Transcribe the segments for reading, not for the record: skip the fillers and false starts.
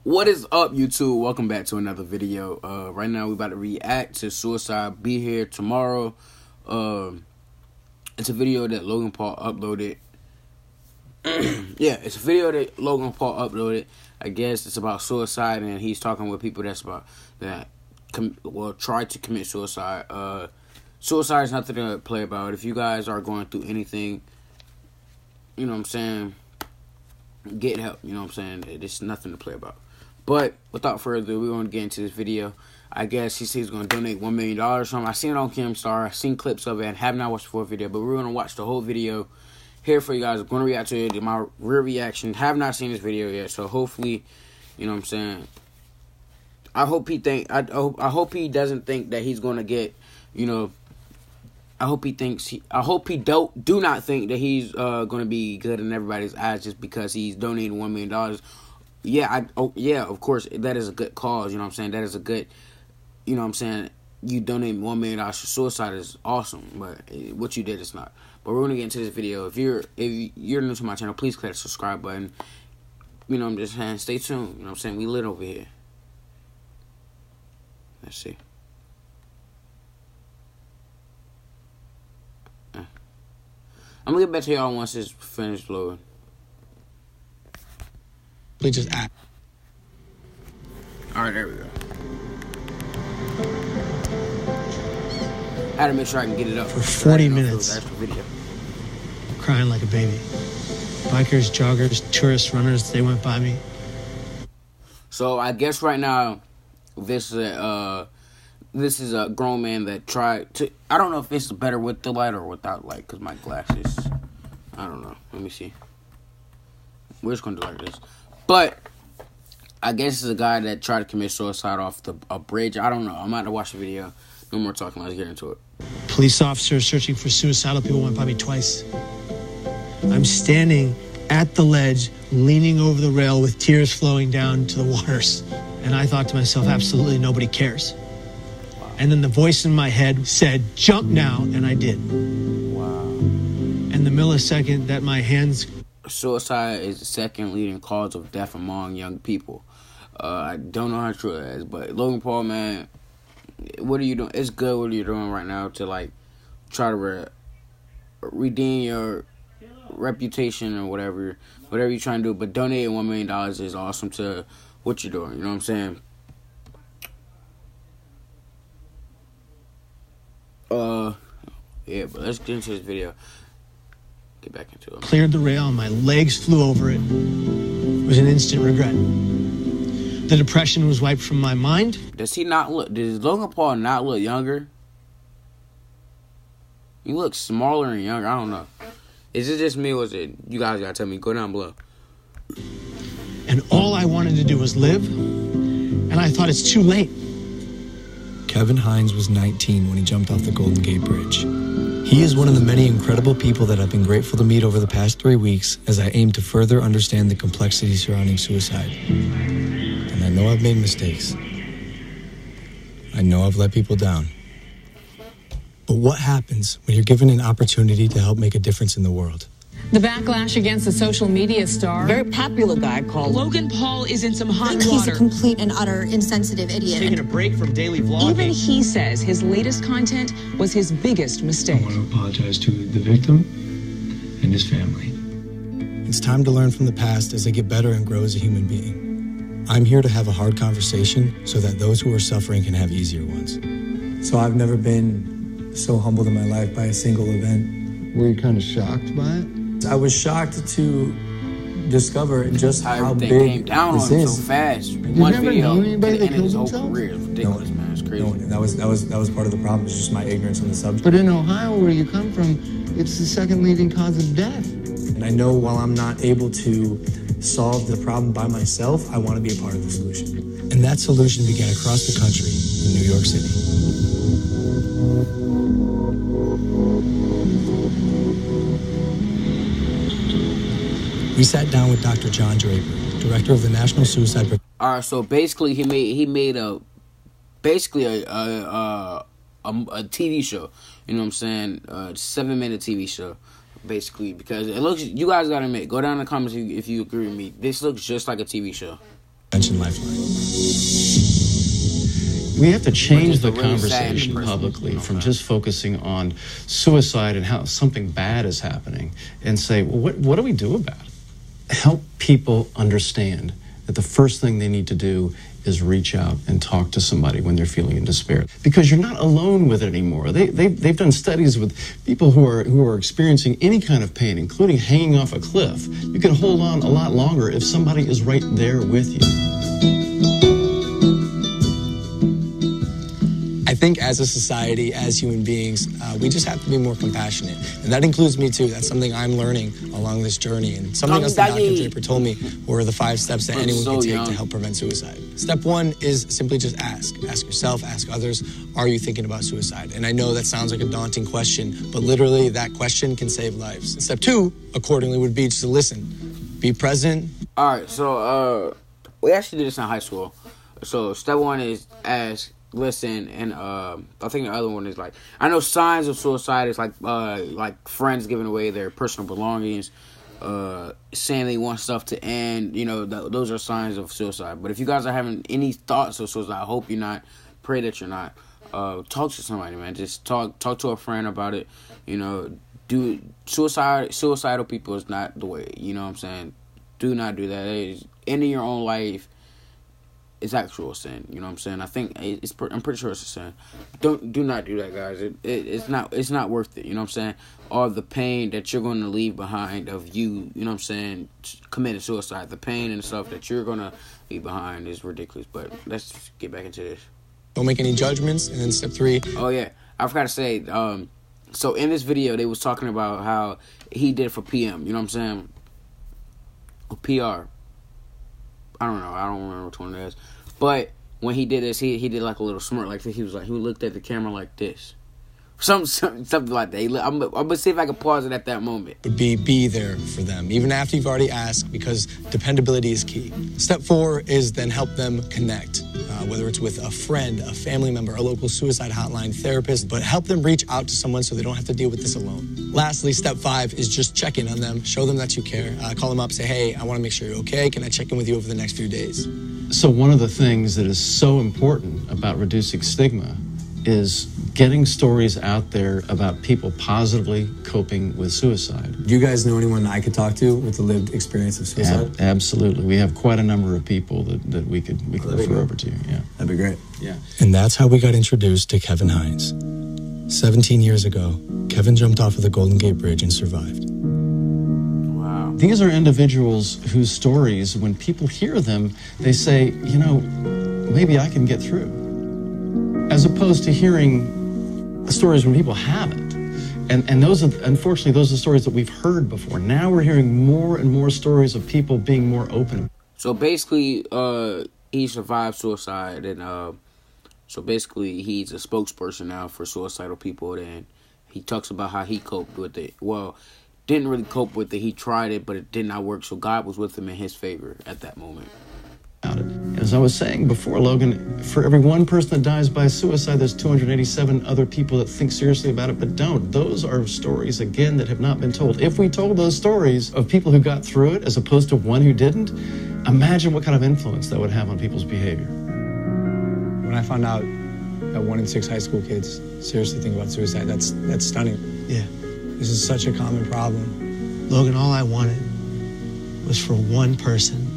What is up, YouTube? Welcome back to another video. Right now we're about to react to Suicide Be Here Tomorrow. It's a video that Logan Paul uploaded. Yeah, it's a video that Logan Paul uploaded. I guess it's about suicide, and he's talking with people try to commit suicide. Suicide is nothing to play about. If you guys are going through anything, you know what I'm saying, get help. You know what I'm saying? It's nothing to play about. But without further ado, we're going to get into this video. I guess he says he's going to donate $1 million or something. I seen it on Keemstar. I've seen clips of it and have not watched the full video. But we're going to watch the whole video here for you guys. I'm going to react to it. My real reaction. Have not seen this video yet. So hopefully, you know what I'm saying, I hope he doesn't think that he's going to get, you know, I hope he do not think that he's going to be good in everybody's eyes just because he's donating $1 million. Yeah, of course, that is a good cause, you know what I'm saying? That is a good, you know what I'm saying? You donate $1 million for suicide is awesome, but what you did is not. But we're going to get into this video. If you're new to my channel, please click the subscribe button. You know, I'm just saying, stay tuned. You know what I'm saying? We lit over here. Let's see. I'm going to get back to y'all once it's finished loading. We just act. Alright, there we go. I had to make sure I can get it up. For 40 minutes. That's the video. Crying like a baby. Bikers, joggers, tourists, runners, they went by me. So I guess right now, this is a grown man that tried to. I don't know if it's better with the light or without light, because my glasses. I don't know. Let me see. We're just gonna do like this. But I guess it's a guy that tried to commit suicide off a bridge. I don't know. I'm about to watch the video. No more talking. Let's get into it. Police officers searching for suicidal people went by me twice. I'm standing at the ledge, leaning over the rail with tears flowing down to the waters. And I thought to myself, absolutely nobody cares. And then the voice in my head said, jump now, and I did. Wow. And the millisecond that my hands... Suicide is the second leading cause of death among young people. I don't know how true that is, but Logan Paul, man, what are you doing? It's good what you're doing right now to, like, try to redeem your reputation or whatever you're trying to do. But donating $1 million is awesome to what you're doing. You know what I'm saying? Yeah, but let's get into this video. Get back into it. Cleared the rail and my legs flew over it. It was an instant regret. The depression was wiped from my mind. Does Logan Paul not look younger? He looks smaller and younger. I don't know. Is it just me or is it... You guys gotta tell me. Go down below. And all I wanted to do was live. And I thought it's too late. Kevin Hines was 19 when he jumped off the Golden Gate Bridge. He is one of the many incredible people that I've been grateful to meet over the past 3 weeks as I aim to further understand the complexities surrounding suicide. And I know I've made mistakes. I know I've let people down. But what happens when you're given an opportunity to help make a difference in the world? The backlash against the social media star, very popular guy called Logan Paul, is in some hot water. He's a complete and utter insensitive idiot. Taking a break from daily vlogging. Even he says his latest content was his biggest mistake. I want to apologize to the victim and his family. It's time to learn from the past as I get better and grow as a human being. I'm here to have a hard conversation so that those who are suffering can have easier ones. So I've never been so humbled in my life by a single event. Were you kind of shocked by it? I was shocked to discover just how big came down this on him is. so fast. You never known anybody that killed themselves? Career. It's ridiculous, man. It's crazy. No, that was part of the problem. It's just my ignorance on the subject. But in Ohio, where you come from, it's the second leading cause of death. And I know while I'm not able to solve the problem by myself, I want to be a part of the solution. And that solution began across the country in New York City. We sat down with Dr. John Draper, director of the National Suicide Prevention. All right, so basically he made a TV show. You know what I'm saying? 7-minute TV show. basically, because it looks, you guys gotta admit, go down in the comments if you agree with me, this looks just like a TV show. Prevention Lifeline. We have to change the conversation publicly from just focusing on suicide and how something bad is happening and say, well, what do we do about it? Help people understand that the first thing they need to do is reach out and talk to somebody when they're feeling in despair, because you're not alone with it anymore. They've done studies with people who are experiencing any kind of pain, including hanging off a cliff. You can hold on a lot longer if somebody is right there with you. I think as a society, as human beings, we just have to be more compassionate. And that includes me too. That's something I'm learning along this journey. And something else that Dr. Draper told me were the 5 steps that anyone can take to help prevent suicide. Step 1 is simply just ask. Ask yourself, ask others, are you thinking about suicide? And I know that sounds like a daunting question, but literally that question can save lives. And step 2, accordingly, would be just to listen. Be present. All right, so we actually did this in high school. So step 1 is ask, listen, and I think the other one is like, I know signs of suicide is like friends giving away their personal belongings, saying they want stuff to end. You know, those are signs of suicide. But if you guys are having any thoughts of suicide, I hope you're not. Pray that you're not. Talk to somebody, man. Just talk to a friend about it. You know, suicidal people is not the way. You know what I'm saying? Do not do that. Ending your own life is actual sin. You know what I'm saying? I think I'm pretty sure it's a sin. Do not do that, guys. It's not worth it. You know what I'm saying? All the pain that you're going to leave behind of you know what I'm saying, committing suicide. The pain and stuff that you're going to leave behind is ridiculous. But let's get back into this. Don't make any judgments. And then step 3. Oh yeah, I forgot to say. So in this video, they was talking about how he did for PM. You know what I'm saying? Or PR. I don't know. I don't remember which one it is. But when he did this, he did like a little smirk, like he looked at the camera like this, something like that. I'm gonna see if I can pause it at that moment. Would be there for them, even after you've already asked, because dependability is key. Step 4 is then help them connect, whether it's with a friend, a family member, a local suicide hotline, therapist, but help them reach out to someone so they don't have to deal with this alone. Lastly, step 5 is just check in on them, show them that you care. Call them up, say, hey, I want to make sure you're okay. Can I check in with you over the next few days? So one of the things that is so important about reducing stigma is getting stories out there about people positively coping with suicide. Do you guys know anyone I could talk to with a lived experience of suicide? Absolutely. We have quite a number of people that we could refer over to. Yeah. That'd be great. Yeah. And that's how we got introduced to Kevin Hines. 17 years ago, Kevin jumped off of the Golden Gate Bridge and survived. Wow. These are individuals whose stories, when people hear them, they say, you know, maybe I can get through. As opposed to hearing stories when people haven't. And those are, unfortunately, those are stories that we've heard before. Now we're hearing more and more stories of people being more open. So basically, he survived suicide, and so basically he's a spokesperson now for suicidal people, and he talks about how he coped with it. Well, didn't really cope with it. He tried it, but it did not work, so God was with him in his favor at that moment. As I was saying before, Logan, for every one person that dies by suicide, there's 287 other people that think seriously about it but don't. Those are stories, again, that have not been told. If we told those stories of people who got through it as opposed to one who didn't, imagine what kind of influence that would have on people's behavior. When I found out that 1 in 6 high school kids seriously think about suicide, that's stunning. Yeah, this is such a common problem. Logan, all I wanted was for one person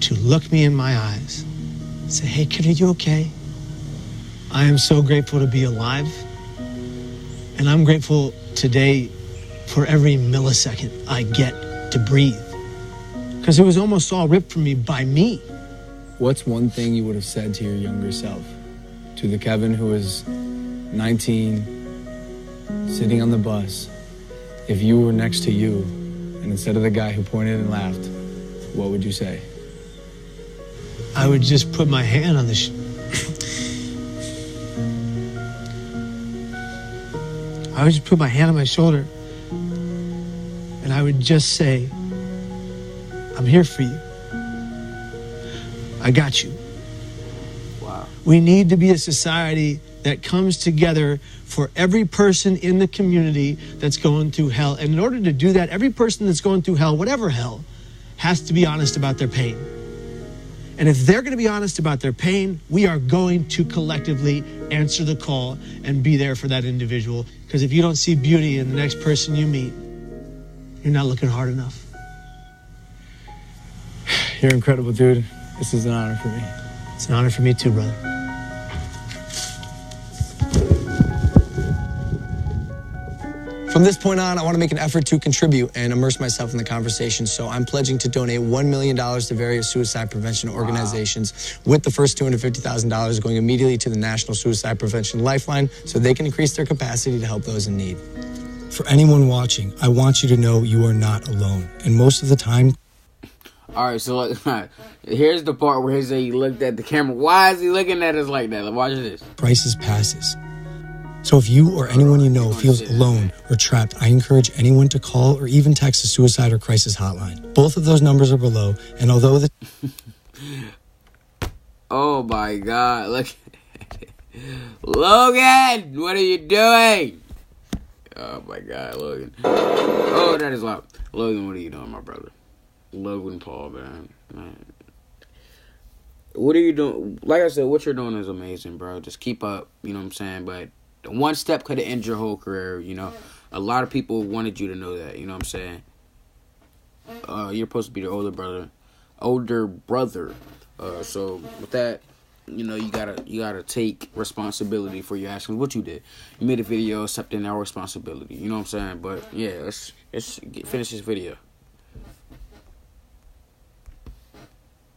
to look me in my eyes and say, hey, kid, are you okay? I am so grateful to be alive. And I'm grateful today for every millisecond I get to breathe. Because it was almost all ripped from me by me. What's one thing you would have said to your younger self? To the Kevin who was 19, sitting on the bus, if you were next to you, and instead of the guy who pointed and laughed, what would you say? I would just put my hand on the I would just put my hand on my shoulder and I would just say, I'm here for you. I got you. Wow. We need to be a society that comes together for every person in the community that's going through hell. And in order to do that, every person that's going through hell, whatever hell, has to be honest about their pain. And if they're going to be honest about their pain, we are going to collectively answer the call and be there for that individual. Because if you don't see beauty in the next person you meet, you're not looking hard enough. You're incredible, dude. This is an honor for me. It's an honor for me too, brother. From this point on, I want to make an effort to contribute and immerse myself in the conversation, so I'm pledging to donate $1 million to various suicide prevention organizations, with the first $250,000 going immediately to the National Suicide Prevention Lifeline so they can increase their capacity to help those in need. For anyone watching, I want you to know you are not alone. And most of the time... All right, so look, here's the part where he looked at the camera. Why is he looking at us like that? Watch this. Crisis passes. So if you or anyone you know feels alone or trapped, I encourage anyone to call or even text the suicide or crisis hotline. Both of those numbers are below, and although the... Oh my God, look. Logan, what are you doing? Oh my God, Logan. Oh, that is loud. Logan, what are you doing, my brother? Logan Paul, man. What are you doing? Like I said, what you're doing is amazing, bro. Just keep up, you know what I'm saying? But one step could have ended your whole career, you know. A lot of people wanted you to know that, you know what I'm saying? You're supposed to be the older brother. So with that, you know, you gotta take responsibility for your actions. What you did, you made a video accepting our responsibility. You know what I'm saying? But yeah, let's finish this video.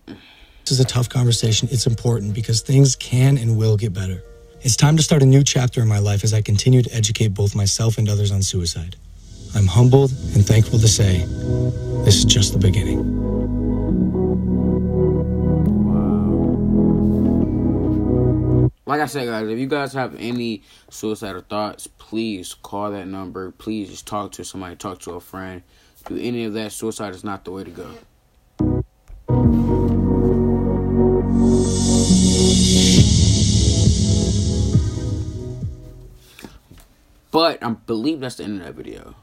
This is a tough conversation. It's important because things can and will get better. It's time to start a new chapter in my life as I continue to educate both myself and others on suicide. I'm humbled and thankful to say this is just the beginning. Like I said, guys, if you guys have any suicidal thoughts, please call that number. Please just talk to somebody, talk to a friend. Do any of that. Suicide is not the way to go. But I believe that's the end of that video.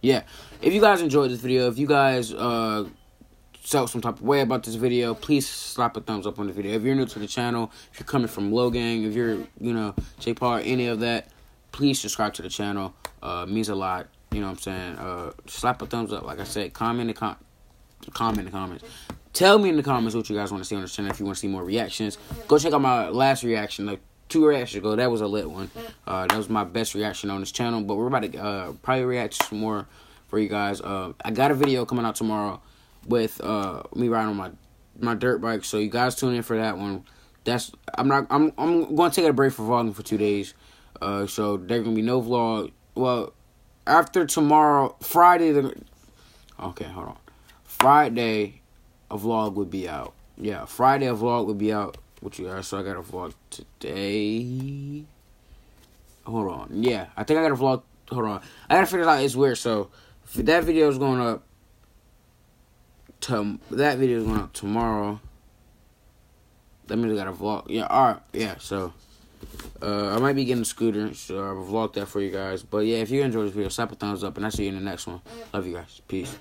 Yeah. If you guys enjoyed this video, if you guys felt some type of way about this video, please slap a thumbs up on the video. If you're new to the channel, if you're coming from Logan, if you're, you know, J Paul, any of that, please subscribe to the channel. It means a lot. You know what I'm saying? Slap a thumbs up. Like I said, comment in the comments. Tell me in the comments what you guys want to see on this channel. If you want to see more reactions, go check out my last reaction, like 2 reactions ago. That was a lit one. That was my best reaction on this channel. But we're about to probably react to some more for you guys. I got a video coming out tomorrow with me riding on my dirt bike. So you guys tune in for that one. I'm going to take a break for vlogging for 2 days. So there's gonna be no vlog. Well, after tomorrow, Friday. Okay, hold on. Friday, a vlog would be out. Yeah, Friday a vlog would be out with you guys. So I got a vlog today. Hold on. Yeah, I think I got a vlog. Hold on. I gotta figure it out. It's weird. So if that video is going up. That video is going up tomorrow. That means I got a vlog. Yeah. All right. Yeah. So I might be getting a scooter. So I'll vlog that for you guys. But yeah, if you enjoyed this video, slap a thumbs up, and I'll see you in the next one. Love you guys. Peace.